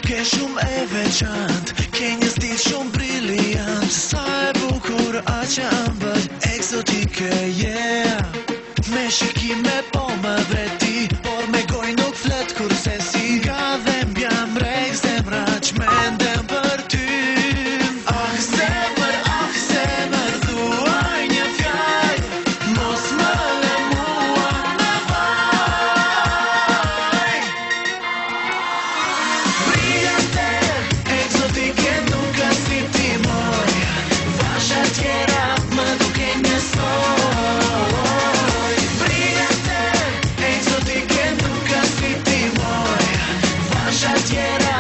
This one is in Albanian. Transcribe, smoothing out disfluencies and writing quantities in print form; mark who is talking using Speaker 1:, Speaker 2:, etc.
Speaker 1: Ke shumë e veçant, ke një stil shumë briliant. Sa e bukur aq e ëmbël, eksotike, yeah. Me shikime po më vreti, por me goj nuk flet kurse si. Ka dhe mbjam rejk zemra që mendem për ty. Ah zemër, thuaj një fjall, mos më le mua në vaj. Brillante, eksotike, nuk ka si ti moj. Vasha tjera më duke njësoj. Brillante, eksotike, nuk ka si ti moj. Vasha tjera